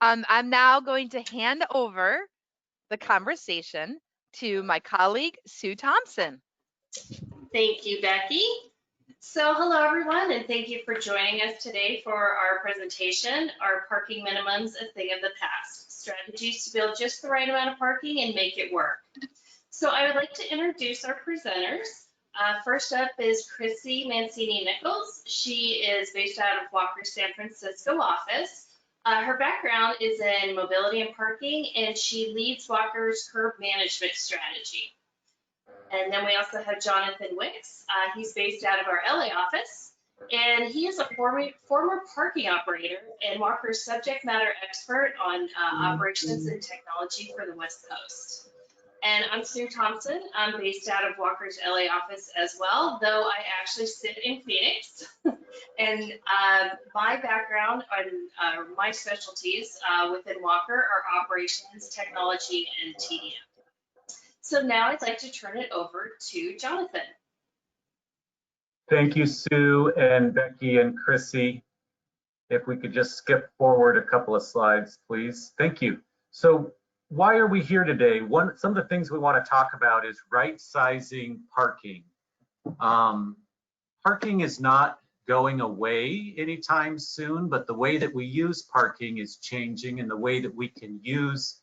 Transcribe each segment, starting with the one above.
I'm now going to hand over the conversation to my colleague, Sue Thompson. Thank you, Becky. So hello, everyone, and thank you for joining us today for our presentation, Are Parking Minimums a Thing of the Past? Strategies to build just the right amount of parking and make it work. So I would like to introduce our presenters. First up is Chrissy Mancini Nichols. She is based out of Walker's San Francisco office. Her background is in mobility and parking, and she leads Walker's curb management strategy. And then we also have Jonathan Wicks. He's based out of our LA office, and he is a former parking operator and Walker's subject matter expert on operations and technology for the West Coast. And I'm Sue Thompson. I'm based out of Walker's LA office as well, though I actually sit in Phoenix. And my background and my specialties within Walker are operations, technology, and TDM. So now I'd like to turn it over to Jonathan. Thank you, Sue and Becky and Chrissy. If we could just skip forward a couple of slides, please. Thank you. So why are we here today? Some of the things we want to talk about is right-sizing parking. Parking is not going away anytime soon, but the way that we use parking is changing, and the way that we can use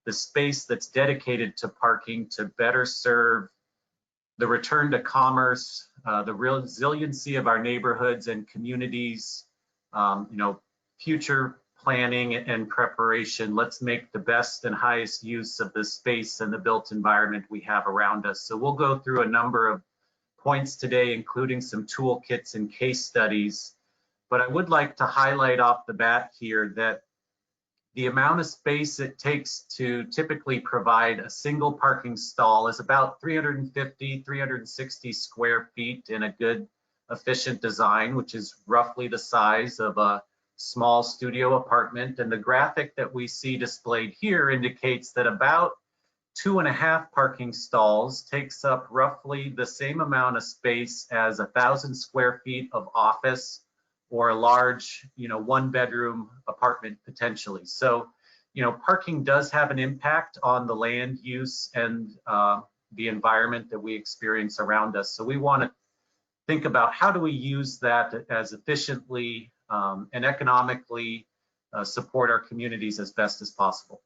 the space that's dedicated to parking to better serve the return to commerce, the resiliency of our neighborhoods and communities, future planning and preparation. Let's make the best and highest use of the space and the built environment we have around us. So we'll go through a number of points today, including some toolkits and case studies. But I would like to highlight off the bat here that the amount of space it takes to typically provide a single parking stall is about 350, 360 square feet in a good, efficient design, which is roughly the size of a small studio apartment. And the graphic that we see displayed here indicates that about 2.5 parking stalls takes up roughly the same amount of space as 1,000 square feet of office or a large, one-bedroom apartment potentially. So, parking does have an impact on the land use and the environment that we experience around us. So we want to think about how do we use that as efficiently and economically support our communities as best as possible.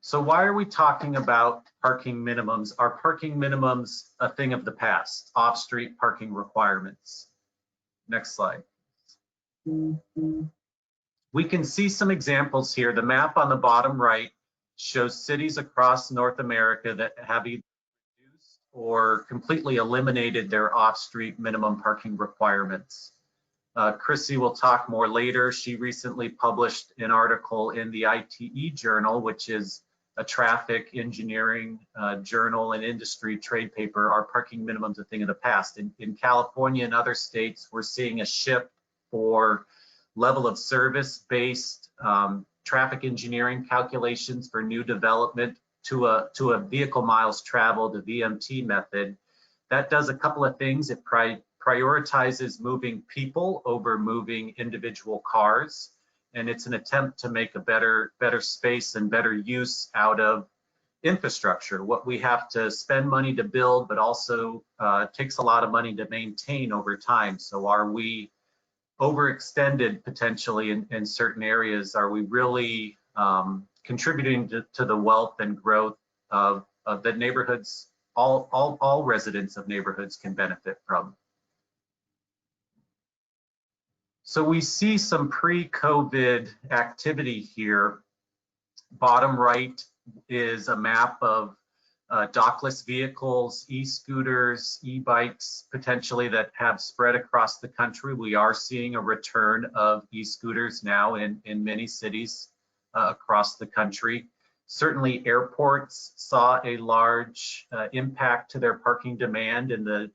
So why are we talking about parking minimums? Are parking minimums a thing of the past? Off-street parking requirements. Next slide. We can see some examples here. The map on the bottom right shows cities across North America that have either reduced or completely eliminated their off-street minimum parking requirements. Chrissy will talk more later. She recently published an article in the ITE Journal, which is a traffic engineering journal and industry trade paper. Are parking minimums a thing of the past? In California and other states, we're seeing a shift for level of service based traffic engineering calculations for new development to a vehicle miles traveled, a VMT method. That does a couple of things. It prioritizes moving people over moving individual cars. And it's an attempt to make a better space and better use out of infrastructure, what we have to spend money to build, but also takes a lot of money to maintain over time. So are we overextended potentially in certain areas? Are we really contributing to the wealth and growth of the neighborhoods, all residents of neighborhoods can benefit from? So we see some pre-COVID activity here. Bottom right is a map of dockless vehicles, e-scooters, e-bikes, potentially that have spread across the country. We are seeing a return of e-scooters now in many cities across the country. Certainly airports saw a large impact to their parking demand and the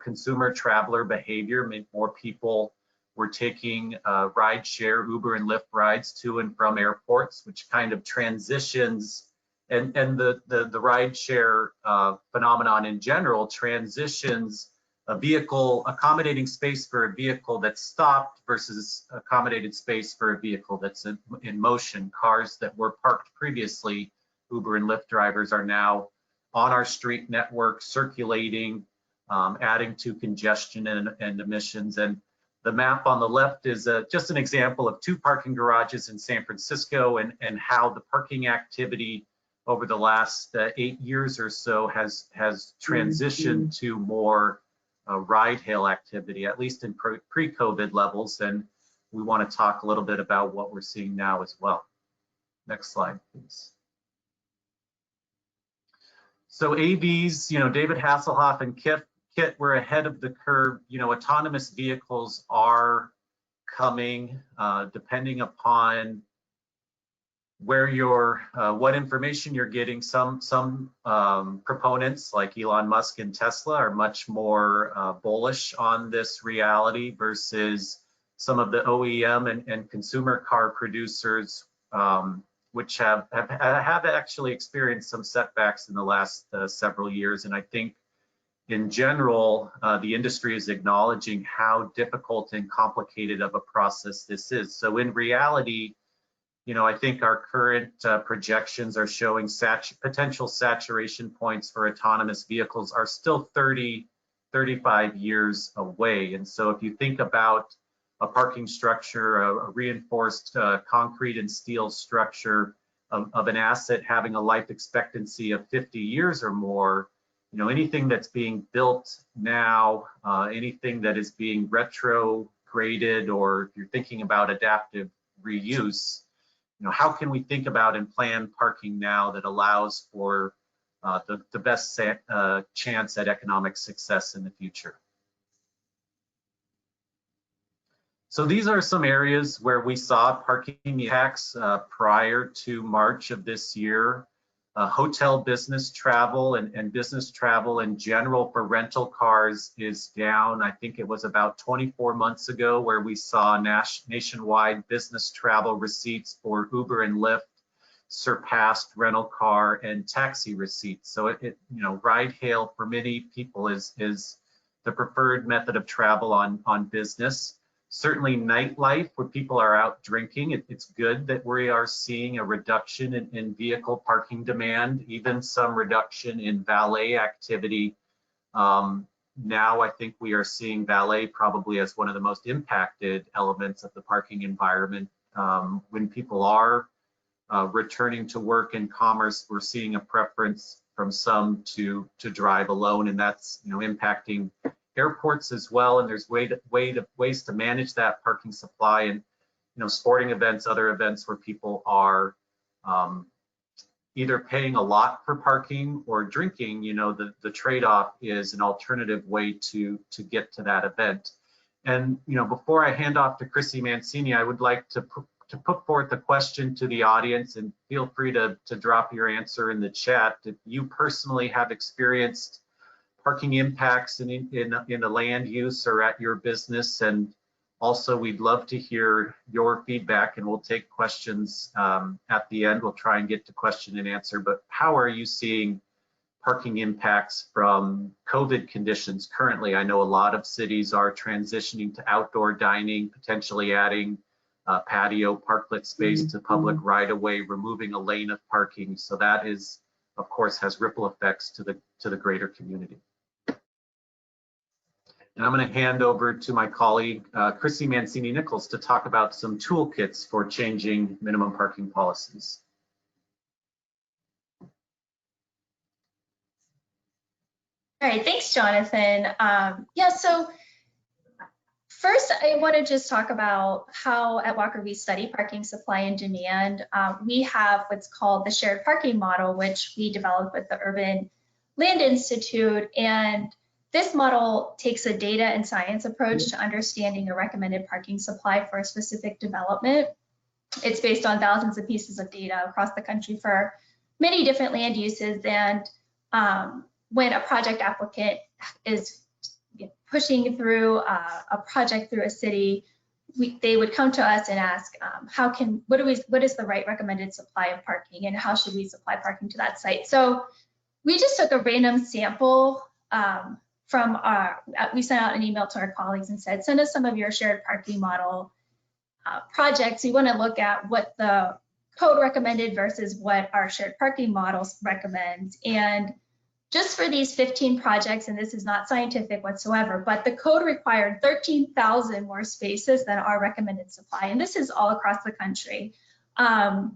consumer traveler behavior. More people were taking ride share, Uber and Lyft rides to and from airports, which kind of transitions, and the ride share phenomenon in general transitions a vehicle, accommodating space for a vehicle that's stopped versus accommodated space for a vehicle that's in motion. Cars that were parked previously, Uber and Lyft drivers are now on our street network, circulating, adding to congestion and emissions. And the map on the left is just an example of 2 parking garages in San Francisco and how the parking activity over the last 8 years or so has transitioned to more ride-hail activity, at least in pre-COVID levels. And we want to talk a little bit about what we're seeing now as well. Next slide, please. So AVs, David Hasselhoff and Kit were ahead of the curve. Autonomous vehicles are coming, depending upon where what information you're getting. Some proponents like Elon Musk and Tesla are much more bullish on this reality versus some of the OEM and consumer car producers, which have actually experienced some setbacks in the last several years. And I think in general, the industry is acknowledging how difficult and complicated of a process this is. So in reality, I think our current projections are showing potential saturation points for autonomous vehicles are still 35 years away. And so if you think about a parking structure, a reinforced concrete and steel structure of an asset having a life expectancy of 50 years or more, anything that's being built now, anything that is being retrograded, or if you're thinking about adaptive reuse, how can we think about and plan parking now that allows for the best chance at economic success in the future? So these are some areas where we saw parking impacts prior to March of this year. Hotel business travel and business travel in general for rental cars is down. I think it was about 24 months ago where we saw nationwide business travel receipts for Uber and Lyft surpassed rental car and taxi receipts. So ride hail for many people is the preferred method of travel on business. Certainly nightlife, where people are out drinking, it's good that we are seeing a reduction in vehicle parking demand, even some reduction in valet activity. Now I think we are seeing valet probably as one of the most impacted elements of the parking environment. When people are returning to work and commerce, we're seeing a preference from some to drive alone, and that's impacting airports as well. And there's ways to manage that parking supply, and sporting events, other events where people are either paying a lot for parking or drinking. The trade-off is an alternative way to get to that event. And before I hand off to Chrissy Mancini, I would like to put forth a question to the audience, and feel free to drop your answer in the chat. If you personally have experienced parking impacts in the land use or at your business, and also we'd love to hear your feedback, and we'll take questions at the end. We'll try and get to question and answer, but how are you seeing parking impacts from COVID conditions currently? I know a lot of cities are transitioning to outdoor dining, potentially adding patio parklet space to public right-of-way, removing a lane of parking. So that is, of course, has ripple effects to the greater community. And I'm going to hand over to my colleague, Chrissy Mancini Nichols, to talk about some toolkits for changing minimum parking policies. All right, thanks, Jonathan. So first, I want to just talk about how at Walker we study parking supply and demand. We have what's called the shared parking model, which we developed with the Urban Land Institute. And this model takes a data and science approach to understanding a recommended parking supply for a specific development. It's based on thousands of pieces of data across the country for many different land uses. And when a project applicant is pushing through a project through a city, they would come to us and ask, what is the right recommended supply of parking, and how should we supply parking to that site? So we just took a random sample from we sent out an email to our colleagues and said, send us some of your shared parking model projects. We want to look at what the code recommended versus what our shared parking models recommend. And just for these 15 projects, and this is not scientific whatsoever, but the code required 13,000 more spaces than our recommended supply. And this is all across the country. Now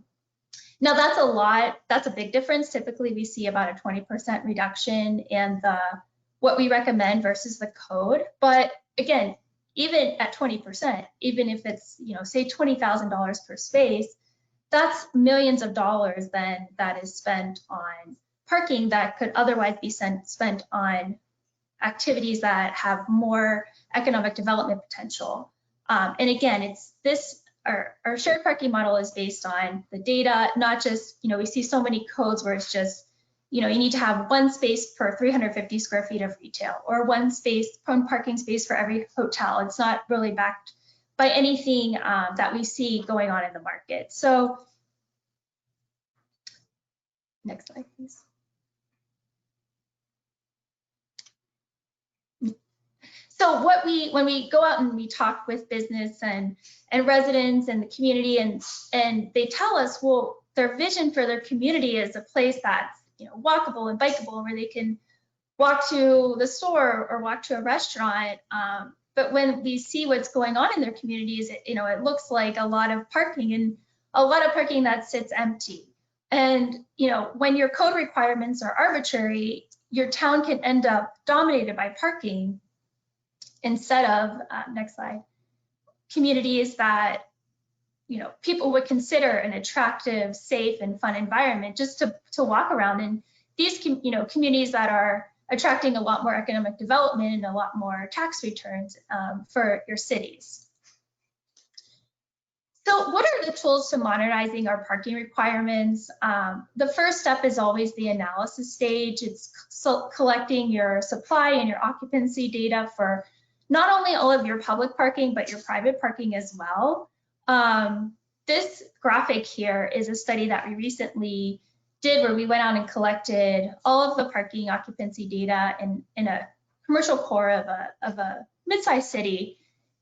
that's a lot, that's a big difference. Typically we see about a 20% reduction in what we recommend versus the code. But again, even at 20%, even if it's, say $20,000 per space, that's millions of dollars then that is spent on parking that could otherwise be spent on activities that have more economic development potential. And again, it's this, our shared parking model is based on the data, not just, we see so many codes where it's just, you need to have one space per 350 square feet of retail, or one parking space for every hotel. It's not really backed by anything that we see going on in the market. So next slide, please. So when we go out and we talk with business and residents and the community, and they tell us, well, their vision for their community is a place that's walkable and bikeable, where they can walk to the store or walk to a restaurant. But when we see what's going on in their communities, it looks like a lot of parking, and a lot of parking that sits empty. And when your code requirements are arbitrary, your town can end up dominated by parking instead of, next slide, communities that people would consider an attractive, safe, and fun environment just to walk around. And these communities that are attracting a lot more economic development and a lot more tax returns for your cities. So what are the tools to modernizing our parking requirements? The first step is always the analysis stage. It's collecting your supply and your occupancy data for not only all of your public parking, but your private parking as well. This graphic here is a study that we recently did, where we went out and collected all of the parking occupancy data in a commercial core of a mid-sized city.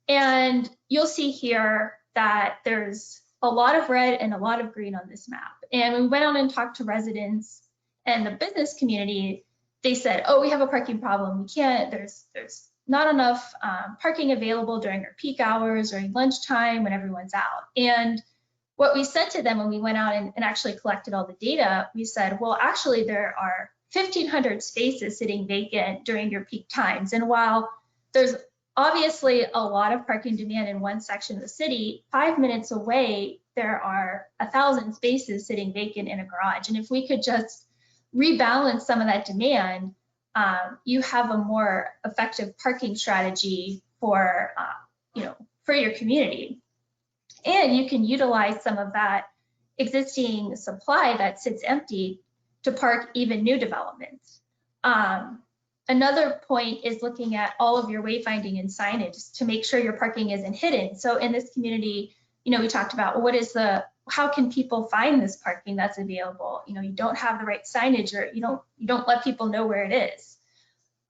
And you'll see here that there's a lot of red and a lot of green on this map. And we went out and talked to residents and the business community. They said, oh, we have a parking problem. We can't, there's not enough parking available during our peak hours, during lunchtime, when everyone's out. And what we said to them when we went out and actually collected all the data, we said, well, actually there are 1,500 spaces sitting vacant during your peak times. And while there's obviously a lot of parking demand in one section of the city, 5 minutes away, there are 1,000 spaces sitting vacant in a garage. And if we could just rebalance some of that demand, you have a more effective parking strategy for, for your community. And you can utilize some of that existing supply that sits empty to park even new developments. Another point is looking at all of your wayfinding and signage to make sure your parking isn't hidden. So in this community, we talked about, well, how can people find this parking that's available? You don't have the right signage, or you don't let people know where it is.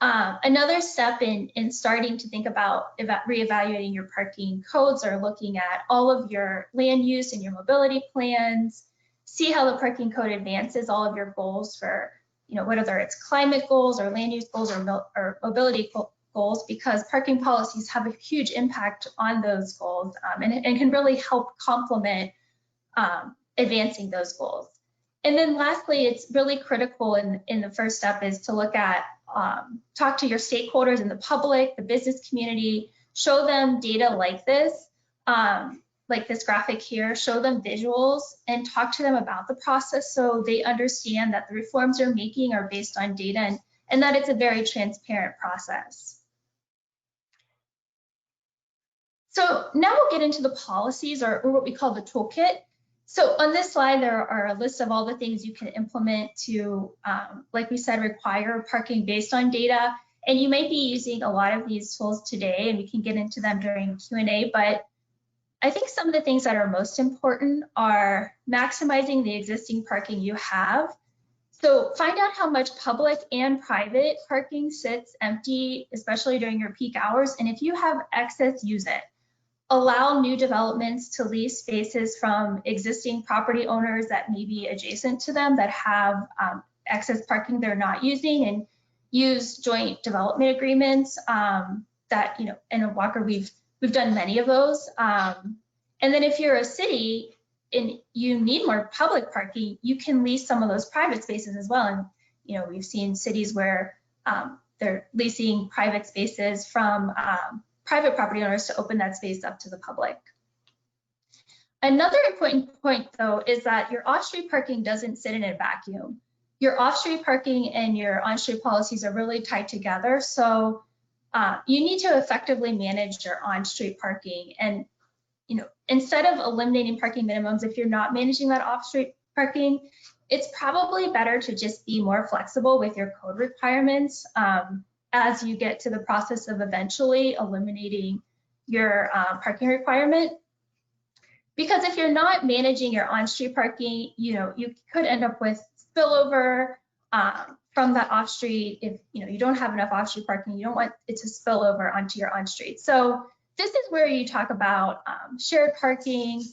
Another step in starting to think about reevaluating your parking codes are looking at all of your land use and your mobility plans, see how the parking code advances all of your goals for, whether it's climate goals or land use goals or mobility goals, because parking policies have a huge impact on those goals and can really help complement advancing those goals. And then lastly, it's really critical in the first step is to look at, talk to your stakeholders in the public, the business community, show them data like this graphic here, show them visuals, and talk to them about the process so they understand that the reforms you're making are based on data and that it's a very transparent process. So now we'll get into the policies, or what we call the toolkit. So on this slide, there are a list of all the things you can implement to, like we said, require parking based on data. And you may be using a lot of these tools today, and we can get into them during Q&A, but I think some of the things that are most important are maximizing the existing parking you have, So find out how much public and private parking sits empty, especially during your peak hours. And if you have excess, use it. Allow new developments to lease spaces from existing property owners that may be adjacent to them that have excess parking they're not using, and use joint development agreements that, you know, in Walker we've done many of those. And then if you're a city and you need more public parking, you can lease some of those private spaces as well. And, you know, we've seen cities where they're leasing private spaces from private property owners to open that space up to the public. Another important point, though, is that your off-street parking doesn't sit in a vacuum. Your off-street parking and your on-street policies are really tied together. So you need to effectively manage your on-street parking. And, you know, instead of eliminating parking minimums, if you're not managing that off-street parking, it's probably better to just be more flexible with your code requirements as you get to the process of eventually eliminating your parking requirement. Because if you're not managing your on-street parking, you know, you could end up with spillover from that off-street. If, you know, you don't have enough off-street parking, you don't want it to spill over onto your on-street. So this is where you talk about shared parking,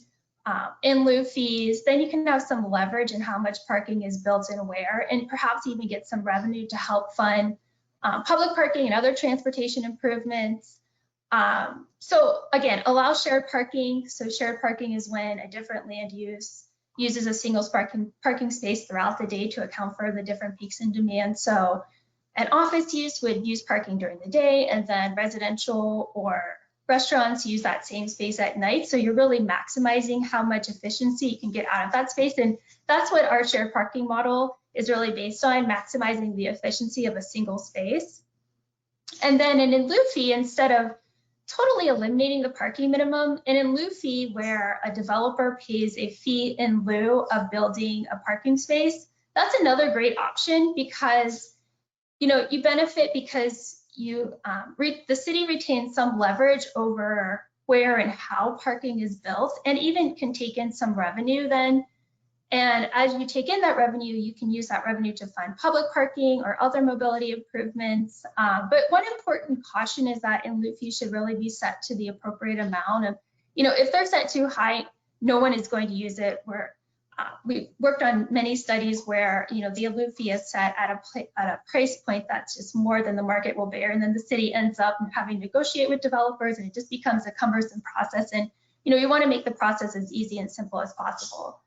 in lieu fees. Then you can have some leverage in how much parking is built and where, and perhaps even get some revenue to help fund public parking and other transportation improvements. So again, allow shared parking. So shared parking is when a different land use uses a single parking space throughout the day to account for the different peaks in demand. So an office use would use parking during the day, and then residential or restaurants use that same space at night. So you're really maximizing how much efficiency you can get out of that space. And that's what our shared parking model is really based on, maximizing the efficiency of a single space. And then an in lieu fee, instead of totally eliminating the parking minimum, an in lieu fee where a developer pays a fee in lieu of building a parking space, that's another great option, because, you know, you benefit because you the city retains some leverage over where and how parking is built, and even can take in some revenue then. And as you take in that revenue, you can use that revenue to fund public parking or other mobility improvements. But one important caution is that in lieu fees should really be set to the appropriate amount of, you know, if they're set too high, no one is going to use it. We've worked on many studies where, you know, the in lieu fee is set at a price point that's just more than the market will bear. And then the city ends up having to negotiate with developers, and it just becomes a cumbersome process. And, you know, you want to make the process as easy and simple as possible.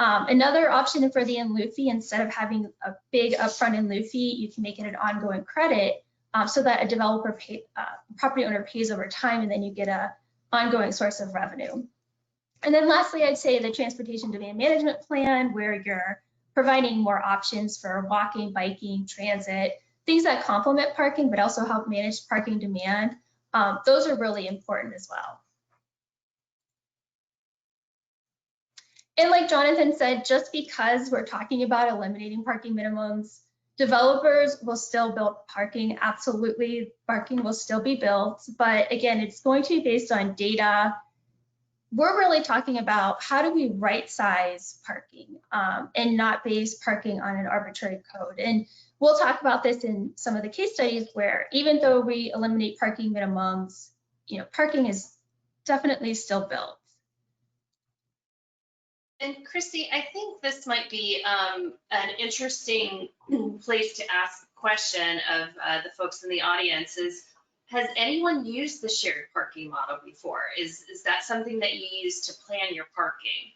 Another option for the in lieu fee, instead of having a big upfront in lieu fee, you can make it an ongoing credit so that a developer, property owner pays over time, and then you get a ongoing source of revenue. And then lastly, I'd say the transportation demand management plan, where you're providing more options for walking, biking, transit, things that complement parking, but also help manage parking demand. Those are really important as well. And like Jonathan said, just because we're talking about eliminating parking minimums, developers will still build parking. Absolutely, parking will still be built. But again, it's going to be based on data. We're really talking about how do we right size parking and not base parking on an arbitrary code. And we'll talk about this in some of the case studies where, even though we eliminate parking minimums, you know, parking is definitely still built. And Chrissy, I think this might be an interesting place to ask the question of the folks in the audience is, has anyone used the shared parking model before? Is that something that you use to plan your parking?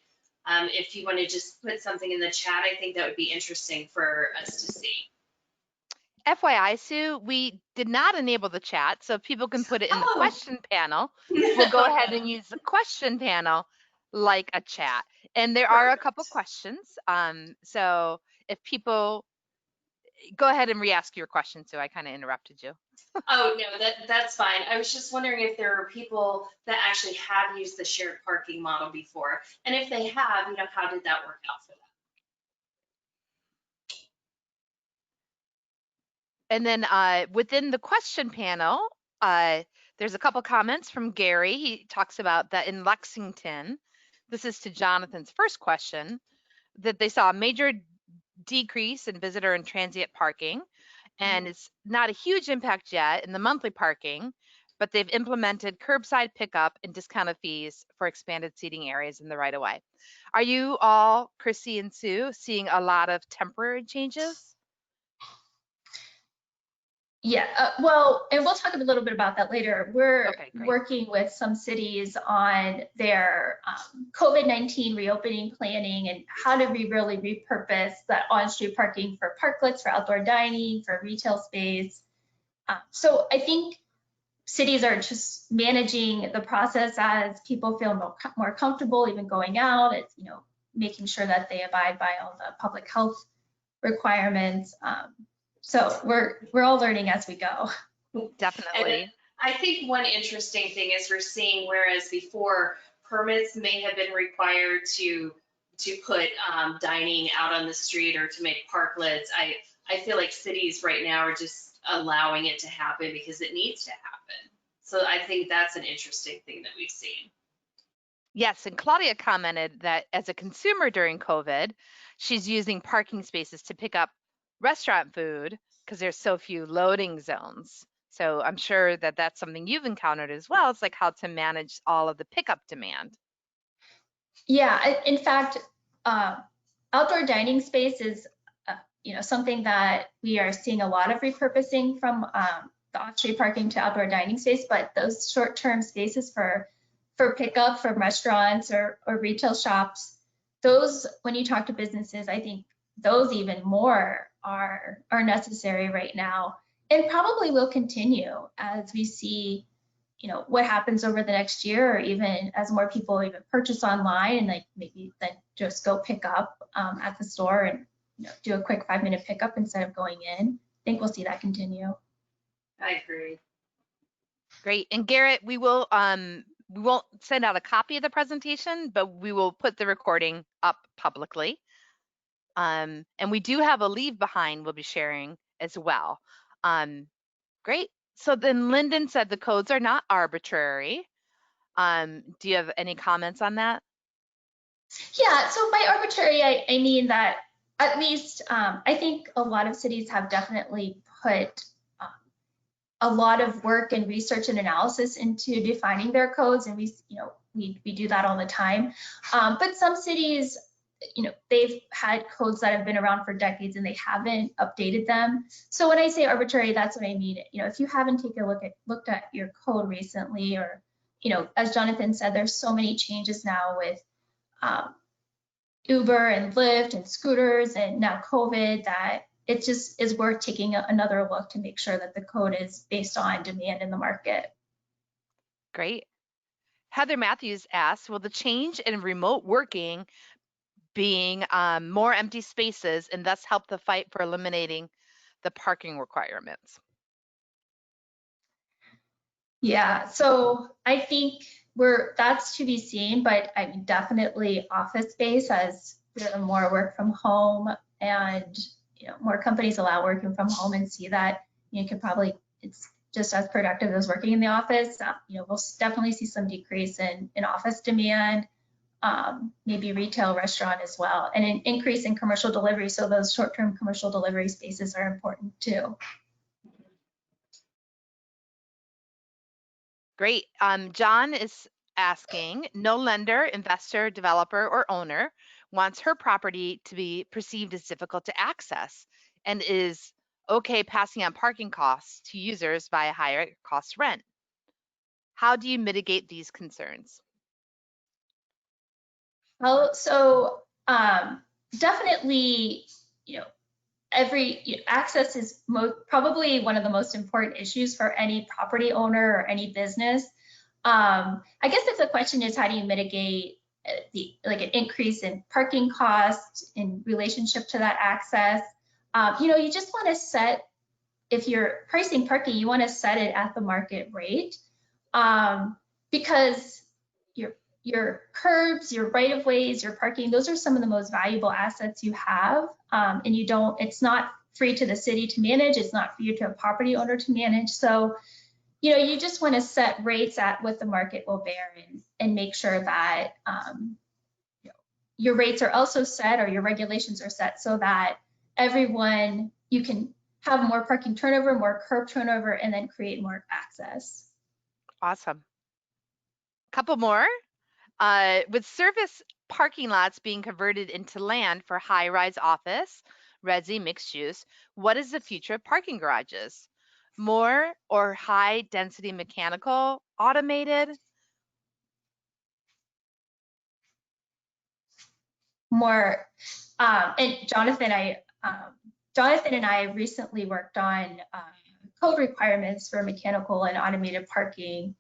If you want to just put something in the chat, I think that would be interesting for us to see. FYI, Sue, we did not enable the chat, so people can put it in the question panel. We'll go ahead and use the question panel like a chat. And there are a couple questions. So if people, go ahead and re-ask your question, Sue. I kind of interrupted you. Oh, no, that's fine. I was just wondering if there are people that actually have used the shared parking model before. And if they have, you know, how did that work out for them? And then within the question panel, there's a couple comments from Gary. He talks about that in Lexington, this is to Jonathan's first question, that they saw a major decrease in visitor and transient parking, and it's not a huge impact yet in the monthly parking, but they've implemented curbside pickup and discounted fees for expanded seating areas in the right of way. Are you all, Chrissy and Sue, seeing a lot of temporary changes? Yeah, well, and we'll talk a little bit about that later. We're Okay, great. working with some cities on their COVID-19 reopening planning and how do we really repurpose that on-street parking for parklets, for outdoor dining, for retail space. So I think cities are just managing the process as people feel more comfortable even going out. It's, you know, making sure that they abide by all the public health requirements. So we're all learning as we go. Definitely. And I think one interesting thing is we're seeing, whereas before permits may have been required to put dining out on the street or to make parklets, I feel like cities right now are just allowing it to happen because it needs to happen. So I think that's an interesting thing that we've seen. Yes, and Claudia commented that as a consumer during COVID, she's using parking spaces to pick up restaurant food because there's so few loading zones. So I'm sure that that's something you've encountered as well. It's like how to manage all of the pickup demand. Yeah, in fact, outdoor dining space is, you know, something that we are seeing a lot of repurposing from the off-street parking to outdoor dining space. But those short-term spaces for pickup from restaurants or retail shops, those, when you talk to businesses, I think those even more are necessary right now, and probably will continue as we see, you know, what happens over the next year, or even as more people even purchase online and like maybe then just go pick up at the store and, you know, do a quick 5-minute pickup instead of going in. I think we'll see that continue. I agree. Great. And Garrett, we won't send out a copy of the presentation, but we will put the recording up publicly. And we do have a leave behind we'll be sharing as well. Great. So then Lyndon said the codes are not arbitrary. Do you have any comments on that? Yeah, so by arbitrary, I mean that at least I think a lot of cities have definitely put a lot of work and research and analysis into defining their codes, and we do that all the time. But some cities, you know, they've had codes that have been around for decades and they haven't updated them. So when I say arbitrary, that's what I mean. You know, if you haven't looked at your code recently, or, you know, as Jonathan said, there's so many changes now with Uber and Lyft and scooters and now COVID, that it just is worth taking another look to make sure that the code is based on demand in the market. Great. Heather Matthews asked, will the change in remote working being more empty spaces and thus help the fight for eliminating the parking requirements? Yeah, so I think that's to be seen, but I mean, definitely office space as more work from home, and, you know, more companies allow working from home and see that, you know, it's just as productive as working in the office. You know, we'll definitely see some decrease in office demand, maybe retail, restaurant as well, and an increase in commercial delivery. So those short-term commercial delivery spaces are important too. Great. John is asking, no lender, investor, developer, or owner wants her property to be perceived as difficult to access and is okay passing on parking costs to users via higher cost rent. How do you mitigate these concerns? Well, so definitely, you know, access is probably one of the most important issues for any property owner or any business. I guess if the question is how do you mitigate an increase in parking costs in relationship to that access, you know, you just want to set, if you're pricing parking, you want to set it at the market rate, because your curbs, your right-of-ways, your parking, those are some of the most valuable assets you have. And it's not free to the city to manage. It's not free to a property owner to manage. So, you know, you just want to set rates at what the market will bear, and make sure that you know, your rates are also set, or your regulations are set so that everyone, you can have more parking turnover, more curb turnover, and then create more access. Awesome. Couple more. With service parking lots being converted into land for high-rise office, resi mixed use, what is the future of parking garages? More or high-density mechanical, automated? More, and Jonathan and I recently worked on code requirements for mechanical and automated parking.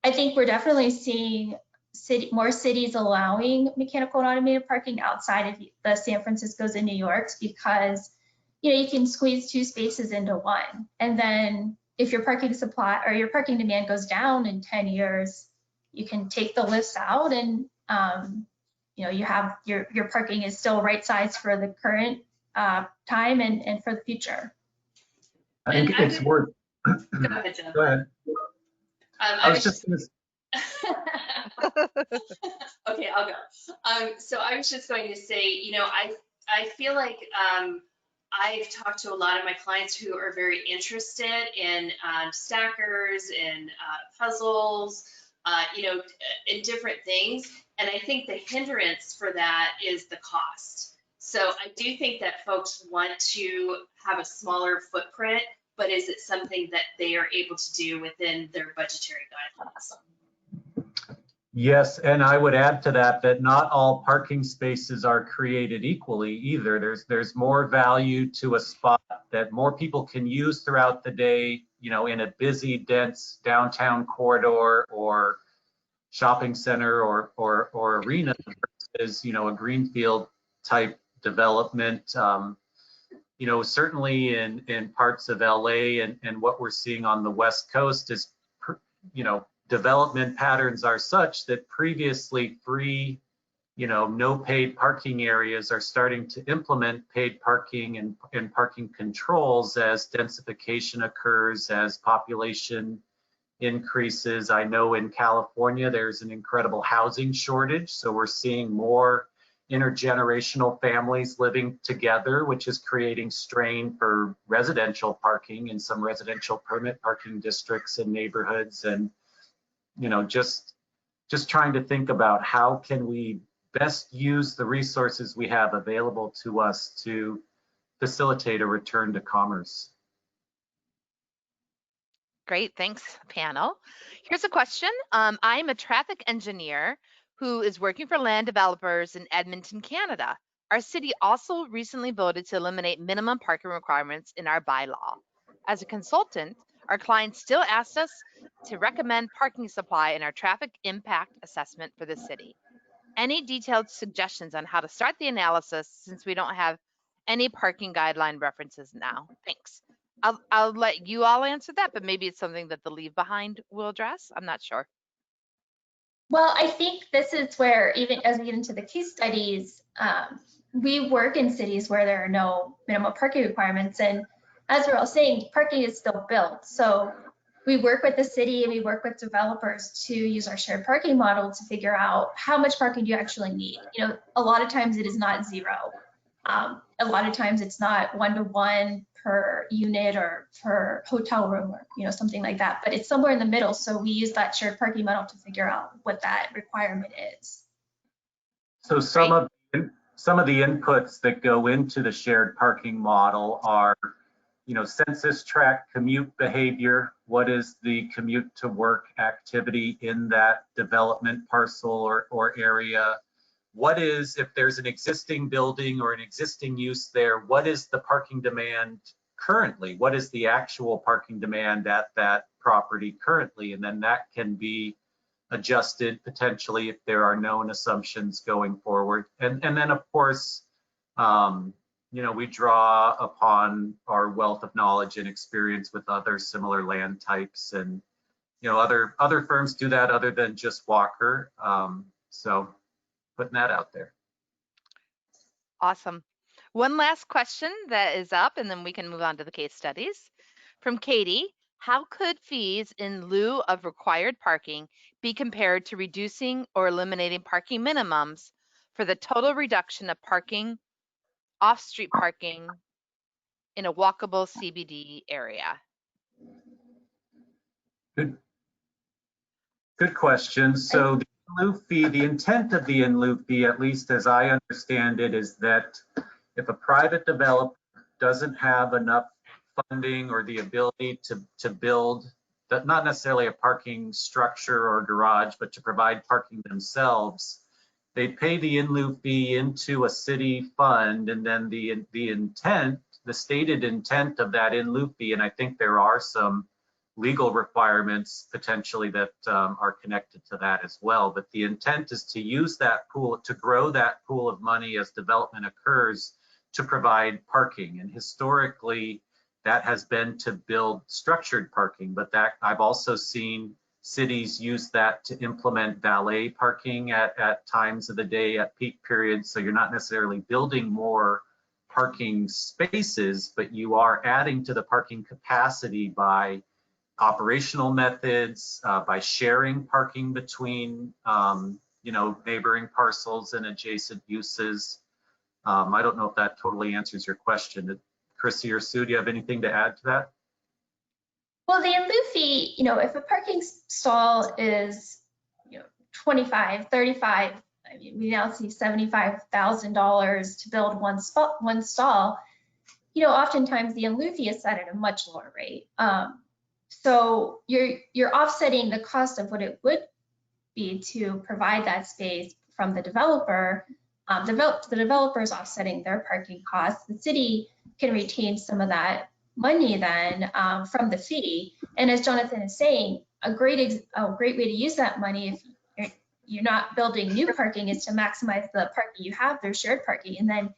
I think we're definitely seeing more cities allowing mechanical and automated parking outside of the San Francisco's and New York's, because you can squeeze 2 spaces into 1. And then if your parking supply or your parking demand goes down in 10 years, you can take the lifts out, and you have your parking is still right size for the current time and for the future. I think it's worth. Go ahead, Jennifer. Go ahead. I was just going to. Okay, I'll go. So I was just going to say, I feel like I've talked to a lot of my clients who are very interested in stackers and puzzles, in different things. And I think the hindrance for that is the cost. So I do think that folks want to have a smaller footprint, but is it something that they are able to do within their budgetary guidelines? Yes, and I would add to that not all parking spaces are created equally either. There's more value to a spot that more people can use throughout the day, in a busy, dense downtown corridor or shopping center or arena versus, a greenfield type development. Certainly in parts of LA and what we're seeing on the West Coast is, development patterns are such that previously free, no paid parking areas are starting to implement paid parking and parking controls as densification occurs, as population increases. I know in California, there's an incredible housing shortage. So we're seeing more intergenerational families living together, which is creating strain for residential parking in some residential permit parking districts and neighborhoods. And just trying to think about how can we best use the resources we have available to us to facilitate a return to commerce. Great, thanks, panel. Here's a question. I'm a traffic engineer who is working for land developers in Edmonton, Canada. Our city also recently voted to eliminate minimum parking requirements in our bylaw. As a consultant, our clients still asked us to recommend parking supply in our traffic impact assessment for the city. Any detailed suggestions on how to start the analysis, since we don't have any parking guideline references now? Thanks. I'll let you all answer that, but maybe it's something that the Leave Behind will address. I'm not sure. Well, I think this is where, even as we get into the case studies, we work in cities where there are no minimum parking requirements. And as we're all saying, parking is still built. So we work with the city and we work with developers to use our shared parking model to figure out how much parking do you actually need. A lot of times it is not 0. A lot of times it's not 1-to-1 per unit or per hotel room or something like that, but it's somewhere in the middle. So we use that shared parking model to figure out what that requirement is. So some of the inputs that go into the shared parking model are, census tract commute behavior. What is the commute to work activity in that development parcel or area? What is, if there's an existing building or an existing use there, what is the parking demand currently? What is the actual parking demand at that property currently? And then that can be adjusted potentially if there are known assumptions going forward. And then of course, we draw upon our wealth of knowledge and experience with other similar land types, and other firms do that other than just Walker. So putting that out there. Awesome. One last question that is up, and then we can move on to the case studies. From Katie, how could fees in lieu of required parking be compared to reducing or eliminating parking minimums for the total reduction of parking, off-street parking in a walkable CBD area? Good question. So the in-lieu fee, the intent of the in-lieu fee, at least as I understand it, is that if a private developer doesn't have enough funding or the ability to build, not necessarily a parking structure or garage, but to provide parking themselves, they pay the in-lieu fee into a city fund, and then the intent, the stated intent of that in-lieu fee, and I think there are some legal requirements potentially that are connected to that as well. But the intent is to use that pool, to grow that pool of money as development occurs to provide parking. And historically, that has been to build structured parking, but that I've also seen cities use that to implement valet parking at times of the day at peak periods. So you're not necessarily building more parking spaces, but you are adding to the parking capacity by operational methods, by sharing parking between, neighboring parcels and adjacent uses. I don't know if that totally answers your question. Chrissy or Sue, do you have anything to add to that? Well, the in-lieu fee, if a parking stall is, 25, 35, I mean, we now see $75,000 to build one stall, oftentimes the in-lieu fee is set at a much lower rate. So you're offsetting the cost of what it would be to provide that space from the developer. The developer is offsetting their parking costs. The city can retain some of that money then from the fee. And as Jonathan is saying, a great way to use that money if you're not building new parking is to maximize the parking you have through shared parking. And then,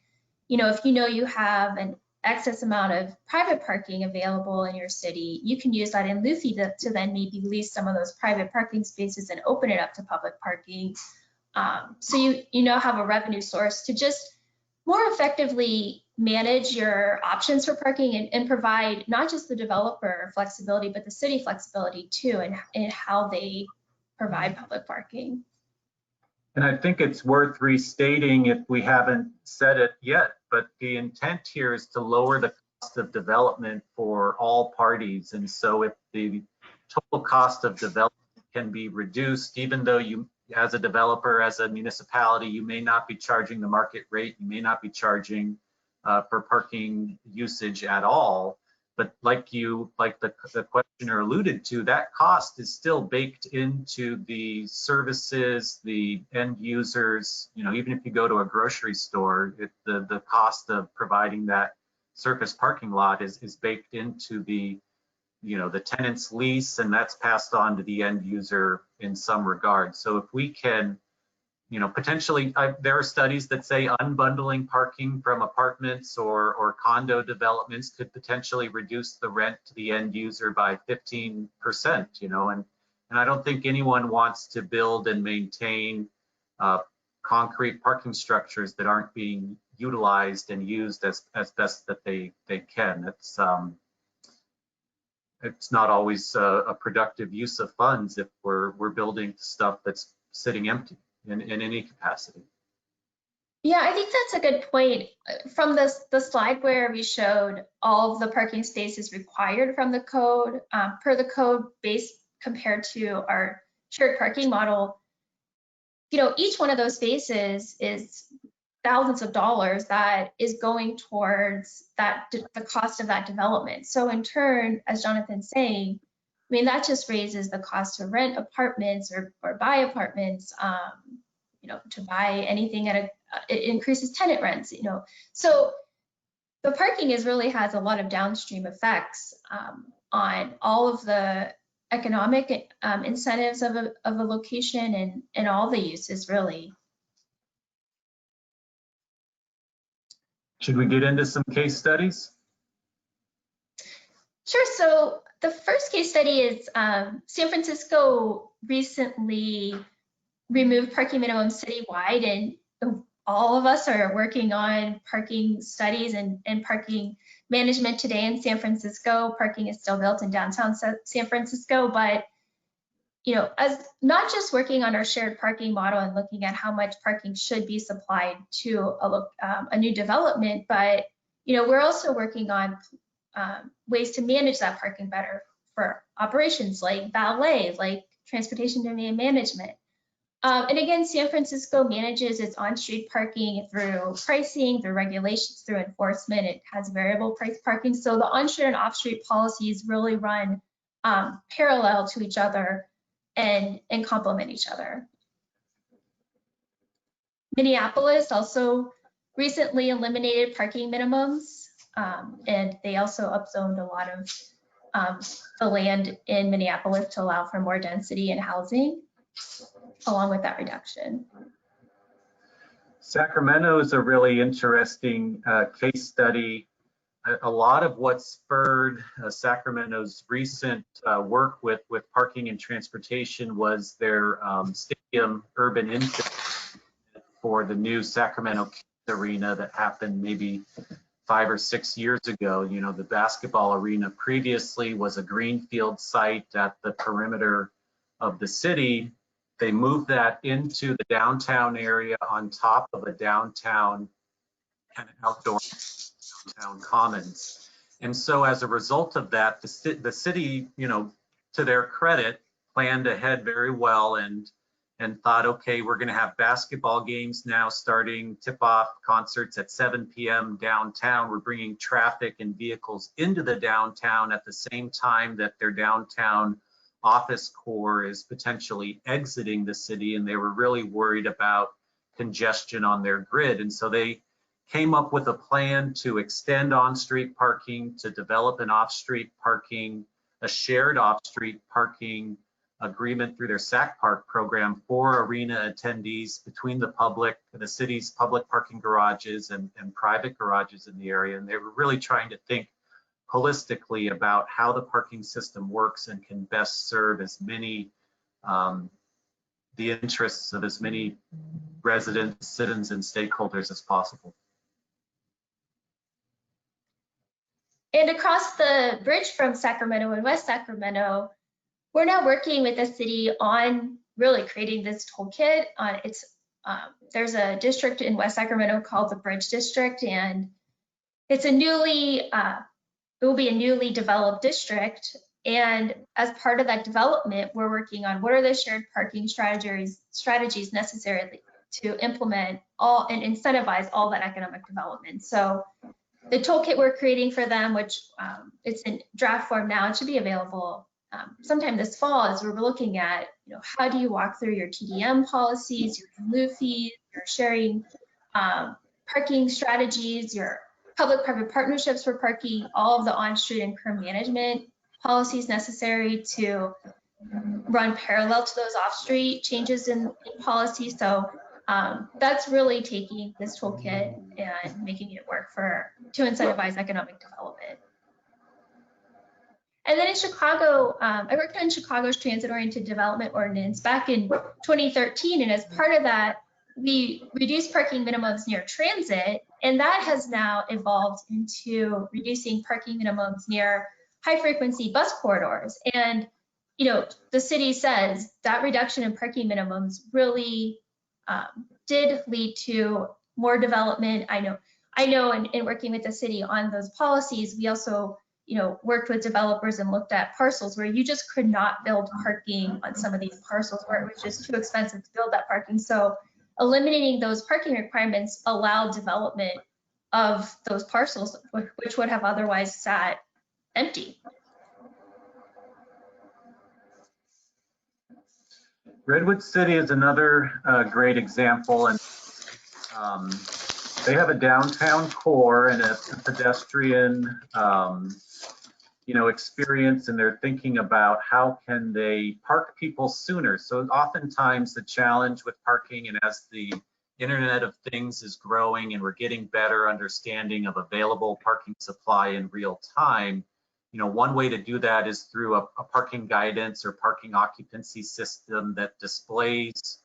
if you have an excess amount of private parking available in your city, you can use that in-lieu fee to then maybe lease some of those private parking spaces and open it up to public parking. So you have a revenue source to just more effectively manage your options for parking and provide not just the developer flexibility, but the city flexibility too, in how they provide public parking. And I think it's worth restating if we haven't said it yet, but the intent here is to lower the cost of development for all parties. And so if the total cost of development can be reduced, even though you, as a developer, as a municipality, you may not be charging the market rate, you may not be charging for parking usage at all, but like the questioner alluded to, that cost is still baked into the services, the end users. Even if you go to a grocery store, the cost of providing that surface parking lot is baked into the tenant's lease, and that's passed on to the end user in some regard. So if we can, potentially, there are studies that say unbundling parking from apartments or condo developments could potentially reduce the rent to the end user by 15%, and I don't think anyone wants to build and maintain concrete parking structures that aren't being utilized and used as best that they can. It's not always a productive use of funds if we're building stuff that's sitting empty in any capacity. Yeah, I think that's a good point. From the slide where we showed all of the parking spaces required from the code, per the code base compared to our shared parking model, each one of those spaces is thousands of dollars that is going towards the cost of that development. So in turn, as Jonathan's saying, that just raises the cost to rent apartments or buy apartments, to buy anything it increases tenant rents, So the parking really has a lot of downstream effects on all of the economic incentives of a location and all the uses really. Should we get into some case studies? Sure. So the first case study is San Francisco recently removed parking minimum citywide, and all of us are working on parking studies and parking management today in San Francisco. Parking is still built in downtown San Francisco, but as not just working on our shared parking model and looking at how much parking should be supplied to a new development, but we're also working on ways to manage that parking better for operations like valet, like transportation demand management. And again, San Francisco manages its on-street parking through pricing, through regulations, through enforcement. It has variable price parking. So the on-street and off-street policies really run parallel to each other and complement each other. Minneapolis also recently eliminated parking minimums, and they also upzoned a lot of the land in Minneapolis to allow for more density and housing, along with that reduction. Sacramento is a really interesting case study. A lot of what spurred Sacramento's recent work with parking and transportation was their stadium urban infill for the new Sacramento arena that happened maybe 5 or 6 years ago. The basketball arena previously was a greenfield site at the perimeter of the city. They moved that into the downtown area on top of a downtown kind of outdoor downtown commons. And so as a result of that, the city, to their credit, planned ahead very well and thought, okay, we're going to have basketball games now starting tip-off concerts at 7 p.m. downtown. We're bringing traffic and vehicles into the downtown at the same time that their downtown office core is potentially exiting the city, and they were really worried about congestion on their grid. And so they came up with a plan to extend on-street parking, to develop an off-street parking, a shared off-street parking agreement through their SAC Park program for arena attendees between the city's public parking garages and private garages in the area. And they were really trying to think holistically about how the parking system works and can best serve as many, the interests of as many residents, citizens, and stakeholders as possible. And across the bridge from Sacramento and West Sacramento, we're now working with the city on really creating this toolkit. There's a district in West Sacramento called the Bridge District, and it's it will be a newly developed district. And as part of that development, we're working on what are the shared parking strategies necessary to implement all and incentivize all that economic development. So the toolkit we're creating for them, which it's in draft form now, it should be available sometime this fall, as we're looking at, how do you walk through your TDM policies, your lieu fees, your sharing parking strategies, your public-private partnerships for parking, all of the on-street and curb management policies necessary to run parallel to those off-street changes in policy. So that's really taking this toolkit and making it work to incentivize economic development. And then in Chicago, I worked on Chicago's transit-oriented development ordinance back in 2013, and as part of that, we reduced parking minimums near transit, and that has now evolved into reducing parking minimums near high-frequency bus corridors. And the city says that reduction in parking minimums really did lead to more development. I know in working with the city on those policies, we also worked with developers and looked at parcels where you just could not build parking on some of these parcels where it was just too expensive to build that parking. So eliminating those parking requirements allowed development of those parcels, which would have otherwise sat empty. Redwood City is another great example, and they have a downtown core and a pedestrian experience, and they're thinking about how can they park people sooner. So oftentimes the challenge with parking, and as the Internet of Things is growing and we're getting better understanding of available parking supply in real time, one way to do that is through a parking guidance or parking occupancy system that displays,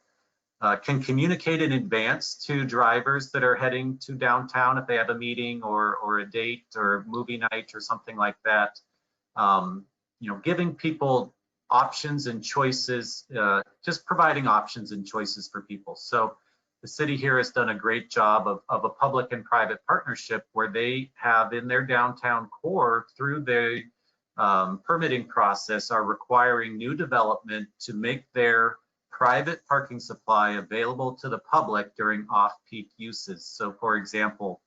can communicate in advance to drivers that are heading to downtown if they have a meeting or a date or movie night or something like that. Giving people options and choices, just providing options and choices for people. So the city here has done a great job of a public and private partnership where they have in their downtown core, through the permitting process, are requiring new development to make their private parking supply available to the public during off-peak uses. So for example,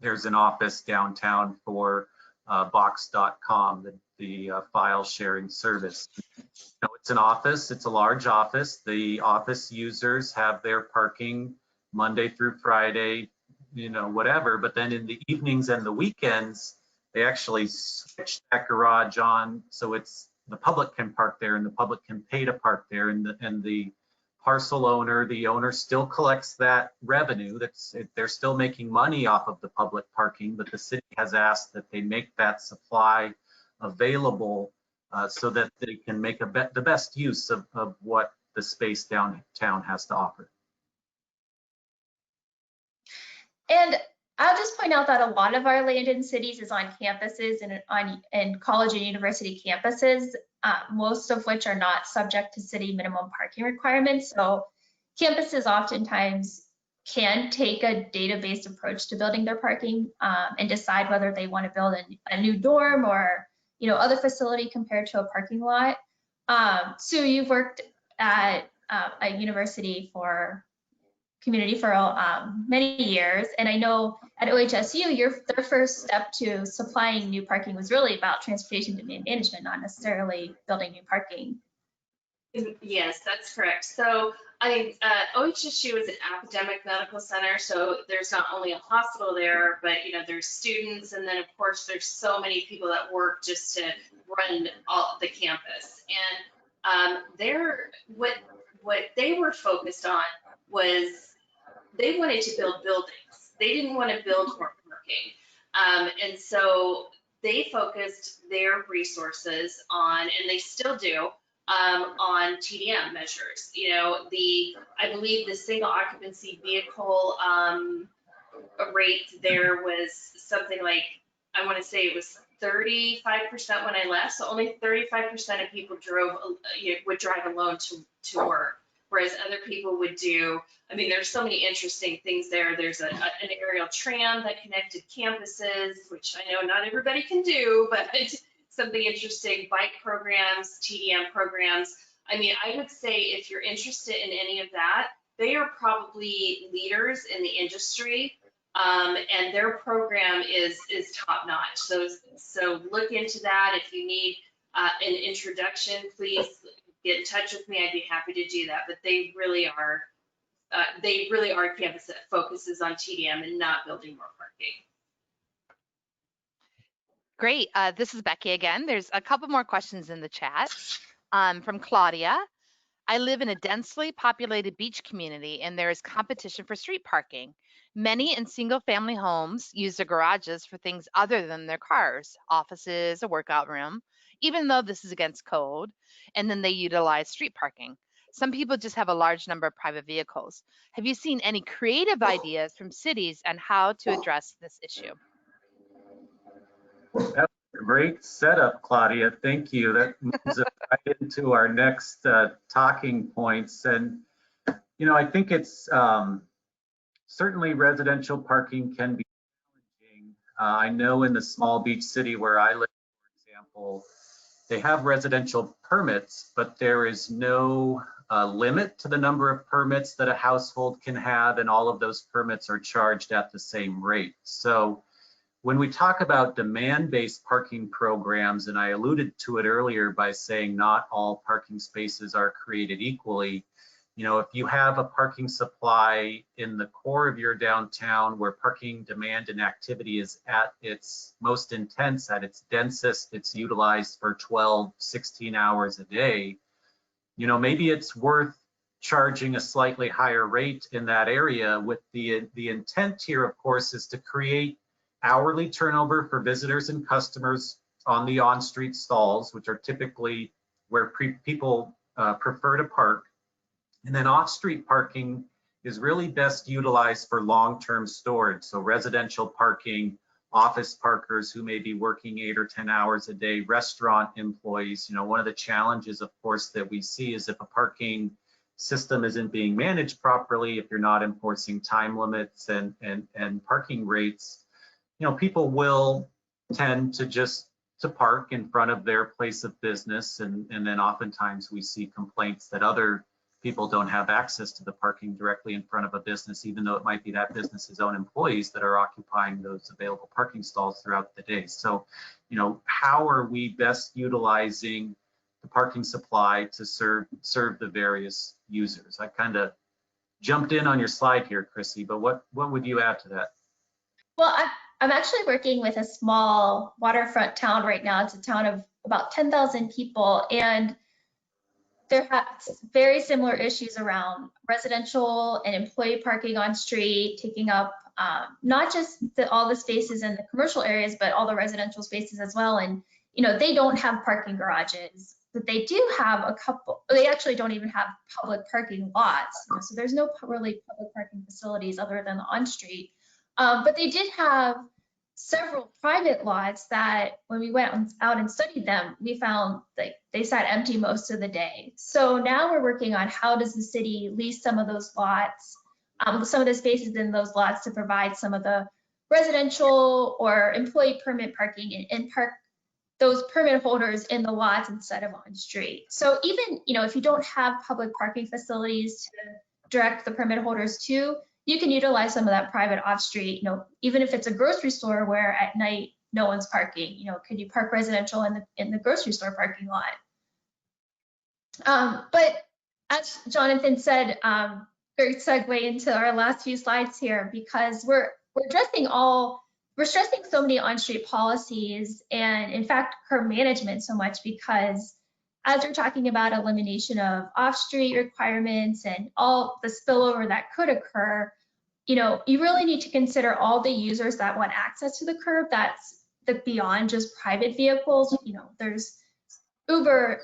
there's an office downtown for box.com, the file sharing service. It's an office, it's a large office. The office users have their parking Monday through Friday, whatever, but then in the evenings and the weekends, they actually switch that garage on so it's the public can park there and the public can pay to park there, and the parcel owner, the owner still collects that revenue. They're still making money off of the public parking, but the city has asked that they make that supply available so that they can make the best use of what the space downtown has to offer. And I'll just point out that a lot of our land in cities is on campuses and college and university campuses, most of which are not subject to city minimum parking requirements. So campuses oftentimes can take a data-based approach to building their parking and decide whether they want to build a new dorm or other facility compared to a parking lot. Sue, you've worked at a university for community for many years, and I know at OHSU, their first step to supplying new parking was really about transportation demand management, not necessarily building new parking. Yes, that's correct. So OHSU is an academic medical center, so there's not only a hospital there, but there's students, and then of course there's so many people that work just to run all the campus. And what they were focused on was they wanted to build buildings. They didn't want to build more parking. And so they focused their resources on, and they still do, on TDM measures. I believe the single occupancy vehicle rate there was something like, I want to say it was 35% when I left. So only 35% of people would drive alone to work, whereas other people would do. There's so many interesting things there. There's an aerial tram that connected campuses, which I know not everybody can do, but it's something interesting. Bike programs, TDM programs. I would say if you're interested in any of that, they are probably leaders in the industry, and their program is top notch. So look into that. If you need an introduction, please get in touch with me. I'd be happy to do that. But they really are a campus that focuses on TDM and not building more parking. Great. This is Becky again. There's a couple more questions in the chat from Claudia. I live in a densely populated beach community, and there is competition for street parking. Many in single-family homes use their garages for things other than their cars, offices, a workout room, even though this is against code, and then they utilize street parking. Some people just have a large number of private vehicles. Have you seen any creative ideas from cities on how to address this issue? That's a great setup, Claudia. Thank you. That moves us right into our next talking points. And, I think it's certainly residential parking can be challenging. I know in the small beach city where I live, for example, they have residential permits, but there is no limit to the number of permits that a household can have, and all of those permits are charged at the same rate. So when we talk about demand-based parking programs, and I alluded to it earlier by saying not all parking spaces are created equally, if you have a parking supply in the core of your downtown where parking demand and activity is at its most intense, at its densest, it's utilized for 12, 16 hours a day, maybe it's worth charging a slightly higher rate in that area. With the intent here, of course, is to create hourly turnover for visitors and customers on the on-street stalls, which are typically where people prefer to park. And then off-street parking is really best utilized for long-term storage. So residential parking, office parkers who may be working 8 or 10 hours a day, restaurant employees. One of the challenges, of course, that we see is if a parking system isn't being managed properly, if you're not enforcing time limits and parking rates, you know, people will tend to just to park in front of their place of business, and then oftentimes we see complaints that other people don't have access to the parking directly in front of a business, even though it might be that business's own employees that are occupying those available parking stalls throughout the day. So, you know, how are we best utilizing the parking supply to serve the various users? I kind of jumped in on your slide here, Chrissy, but what would you add to that? Well, I'm actually working with a small waterfront town right now. It's a town of about 10,000 people, and there are very similar issues around residential and employee parking on street, taking up not just all the spaces in the commercial areas, but all the residential spaces as well. And, you know, they don't have parking garages, but they do have a couple. They actually don't even have public parking lots. You know, so there's no really public parking facilities other than the on-street. But they did have several private lots that when we went out and studied them, we found that they sat empty most of the day. So now we're working on how does the city lease some of those lots, some of the spaces in those lots to provide some of the residential or employee permit parking and park those permit holders in the lots instead of on street. So even, you know, if you don't have public parking facilities to direct the permit holders to, you can utilize some of that private off-street, you know, even if it's a grocery store where at night no one's parking, you know, could you park residential in the grocery store parking lot? But as Jonathan said, great segue into our last few slides here, because we're stressing so many on-street policies and in fact curb management so much, because as we're talking about elimination of off-street requirements and all the spillover that could occur, you know, you really need to consider all the users that want access to the curb. That's beyond just private vehicles. You know, there's Uber,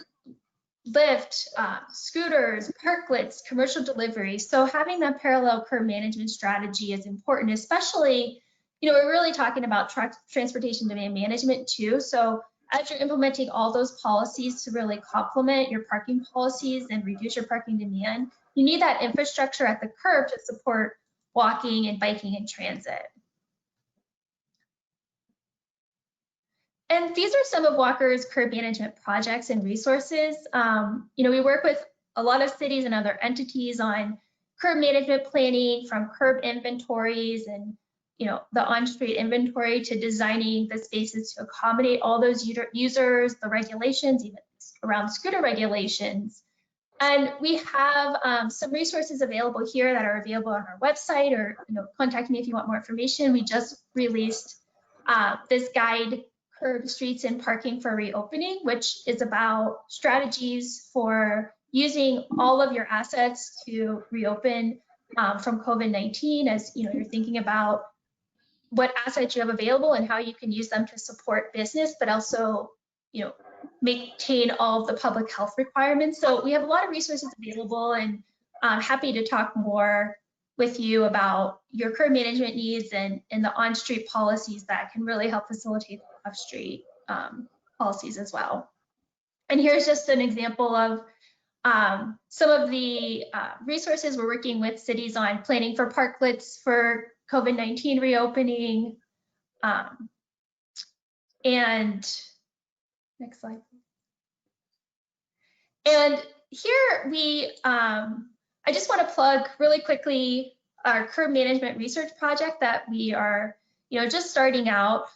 Lyft, scooters, parklets, commercial delivery. So having that parallel curb management strategy is important, especially, you know, we're really talking about transportation demand management too. So as you're implementing all those policies to really complement your parking policies and reduce your parking demand, you need that infrastructure at the curb to support walking and biking and transit. And these are some of Walker's curb management projects and resources. You know, we work with a lot of cities and other entities on curb management planning, from curb inventories and, you know, the on-street inventory to designing the spaces to accommodate all those users, the regulations, even around scooter regulations. And we have some resources available here that are available on our website, or, you know, contact me if you want more information. We just released this guide, Curb Streets and Parking for Reopening, which is about strategies for using all of your assets to reopen from COVID-19, as, you know, you're thinking about what assets you have available and how you can use them to support business, but also, you know, maintain all of the public health requirements. So we have a lot of resources available, and I'm happy to talk more with you about your curb management needs and the on-street policies that can really help facilitate the off-street policies as well. And here's just an example of some of the resources we're working with cities on: planning for parklets for COVID-19 reopening. And next slide. And here we, I just want to plug really quickly our curb management research project that we are, you know, just starting out.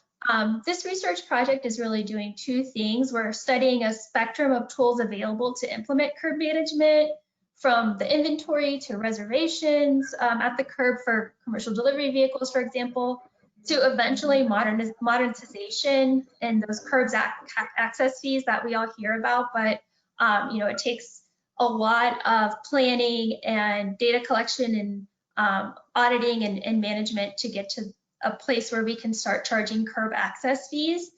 This research project is really doing two things. We're studying a spectrum of tools available to implement curb management, from the inventory to reservations at the curb for commercial delivery vehicles, for example, to eventually modernization and those curbs access fees that we all hear about. But you know, it takes a lot of planning and data collection and auditing and management to get to a place where we can start charging curb access fees.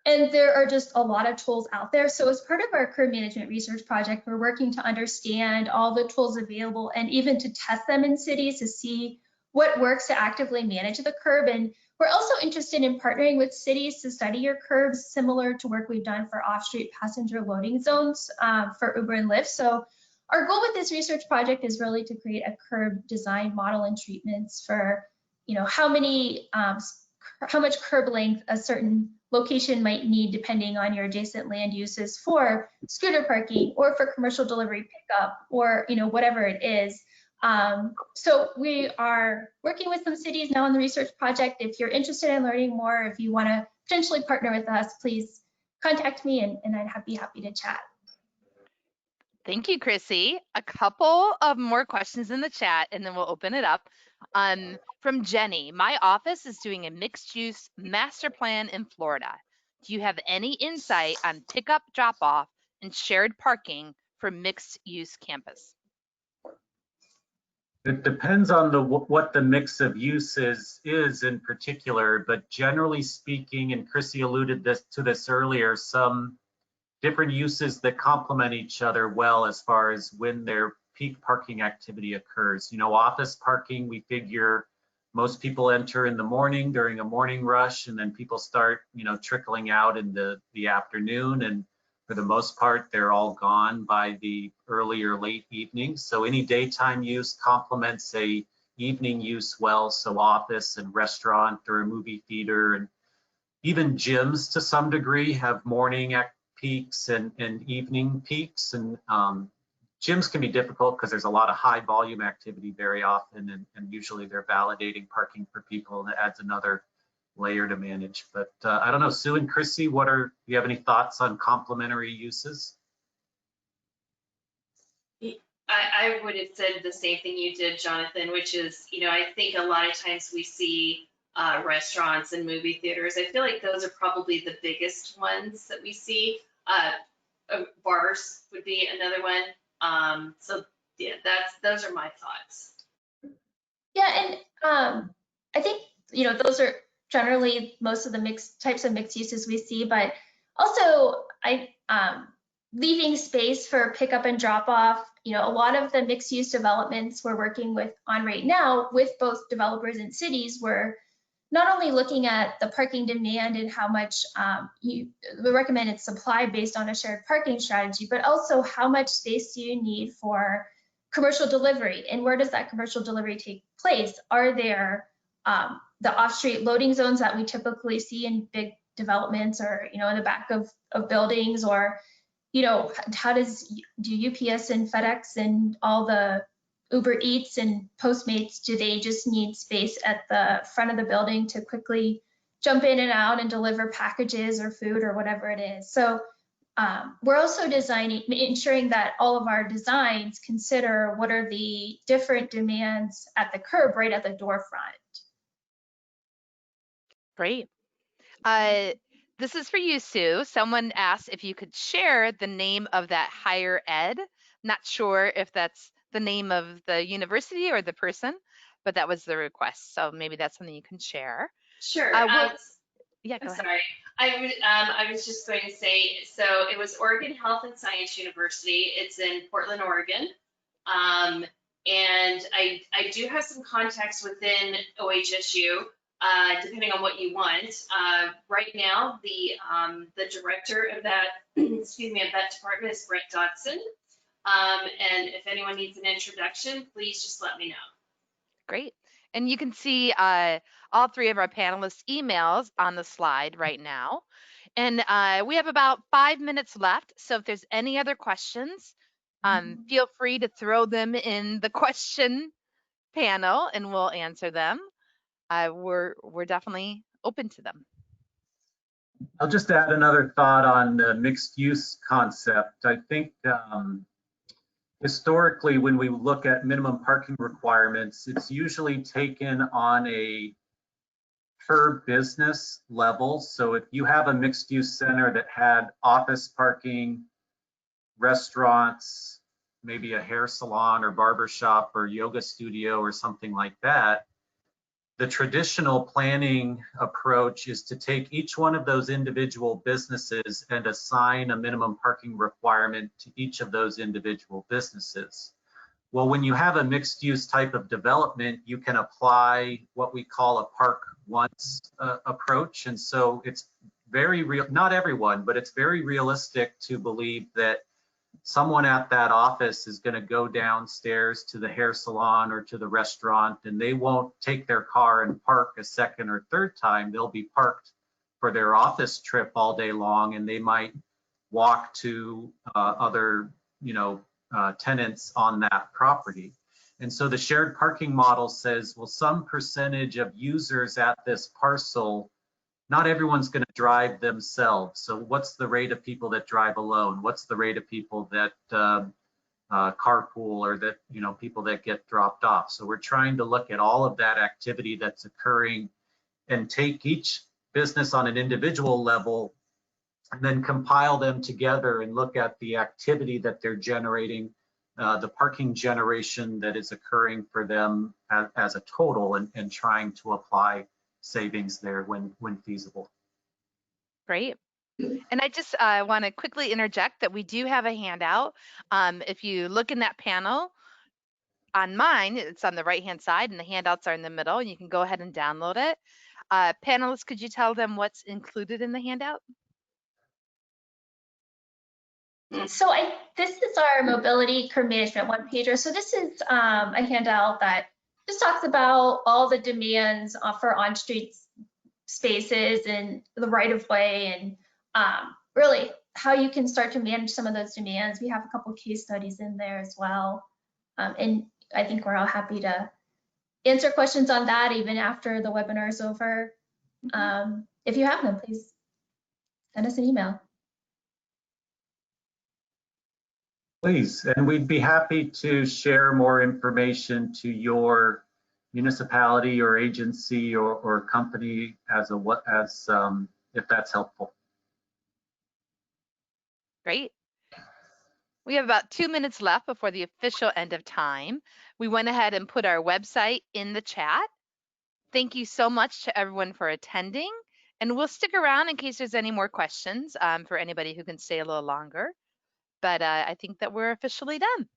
And there are just a lot of tools out there. So as part of our curb management research project, we're working to understand all the tools available and even to test them in cities to see what works to actively manage the curb. And we're also interested in partnering with cities to study your curbs, similar to work we've done for off-street passenger loading zones for Uber and Lyft. So our goal with this research project is really to create a curb design model and treatments for, how much curb length a certain location might need depending on your adjacent land uses for scooter parking or for commercial delivery pickup or, whatever it is. So we are working with some cities now on the research project. If you're interested in learning more, if you want to potentially partner with us, please contact me and I'd be happy to chat. Thank you, Chrissy. A couple of more questions in the chat and then we'll open it up. From Jenny, my office is doing a mixed use master plan in Florida. Do you have any insight on pickup, drop off, and shared parking for mixed use campus? It depends on what the mix of uses is in particular, but generally speaking, and Chrissy alluded to this earlier, some different uses that complement each other well as far as when their peak parking activity occurs. Office parking, we figure most people enter in the morning during a morning rush, and then people start, trickling out in the afternoon, and for the most part, they're all gone by the early or late evening. So any daytime use complements a evening use well, so office and restaurant or a movie theater, and even gyms to some degree have morning peaks and evening peaks. And gyms can be difficult because there's a lot of high volume activity very often, and usually they're validating parking for people, and it adds another layer to manage. But I don't know, Sue and Chrissy, do you have any thoughts on complementary uses? I would have said the same thing you did, Jonathan, which is, I think a lot of times we see restaurants and movie theaters. I feel like those are probably the biggest ones that we see. Bars would be another one. So yeah, those are my thoughts. Yeah, and I think, those are generally most of the types of mixed uses we see, but also leaving space for pickup and drop off. A lot of the mixed use developments we're working on right now with both developers and cities, we're not only looking at the parking demand and how much the recommended supply based on a shared parking strategy, but also how much space do you need for commercial delivery, and where does that commercial delivery take place? Are there the off-street loading zones that we typically see in big developments, or in the back of buildings, or how do UPS and FedEx and all the Uber Eats and Postmates, do they just need space at the front of the building to quickly jump in and out and deliver packages or food or whatever it is? So we're also ensuring that all of our designs consider what are the different demands at the curb right at the door front. Great. This is for you, Sue. Someone asked if you could share the name of that higher ed. Not sure if that's the name of the university or the person, but that was the request. So maybe that's something you can share. Sure. Yeah, go ahead. Sorry. I was just going to say, so it was Oregon Health and Science University. It's in Portland, Oregon. And I do have some contacts within OHSU, depending on what you want. Right now, the director of that, excuse me, of that department is Brett Dodson. And if anyone needs an introduction, please just let me know. Great. And you can see all three of our panelists' emails on the slide right now. And we have about 5 minutes left. So if there's any other questions, feel free to throw them in the question panel and we'll answer them. We're definitely open to them. I'll just add another thought on the mixed use concept. I think historically, when we look at minimum parking requirements, it's usually taken on a per business level. So if you have a mixed use center that had office parking, restaurants, maybe a hair salon or barber shop or yoga studio or something like that, the traditional planning approach is to take each one of those individual businesses and assign a minimum parking requirement to each of those individual businesses. Well, when you have a mixed use type of development, you can apply what we call a park once approach. And so it's very real, not everyone, but it's very realistic to believe that someone at that office is going to go downstairs to the hair salon or to the restaurant, and they won't take their car and park a second or third time. They'll be parked for their office trip all day long, and they might walk to other, tenants on that property. And so the shared parking model says, well, some percentage of users at this parcel, not everyone's going to drive themselves. So what's the rate of people that drive alone? What's the rate of people that carpool, or that, people that get dropped off? So we're trying to look at all of that activity that's occurring and take each business on an individual level and then compile them together and look at the activity that they're generating, the parking generation that is occurring for them as a total, and trying to apply savings there when feasible. Great. And I just want to quickly interject that we do have a handout. If you look in that panel, on mine, it's on the right-hand side, and the handouts are in the middle, and you can go ahead and download it. Panelists, could you tell them what's included in the handout? So this is our mobility curb management one-pager. So this is a handout that just talks about all the demands for on-street spaces and the right-of-way, and really how you can start to manage some of those demands. We have a couple case studies in there as well. And I think we're all happy to answer questions on that even after the webinar is over. If you have them, please send us an email. Please, and we'd be happy to share more information to your municipality or agency or company if that's helpful. Great. We have about 2 minutes left before the official end of time. We went ahead and put our website in the chat. Thank you so much to everyone for attending, and we'll stick around in case there's any more questions for anybody who can stay a little longer. But I think that we're officially done.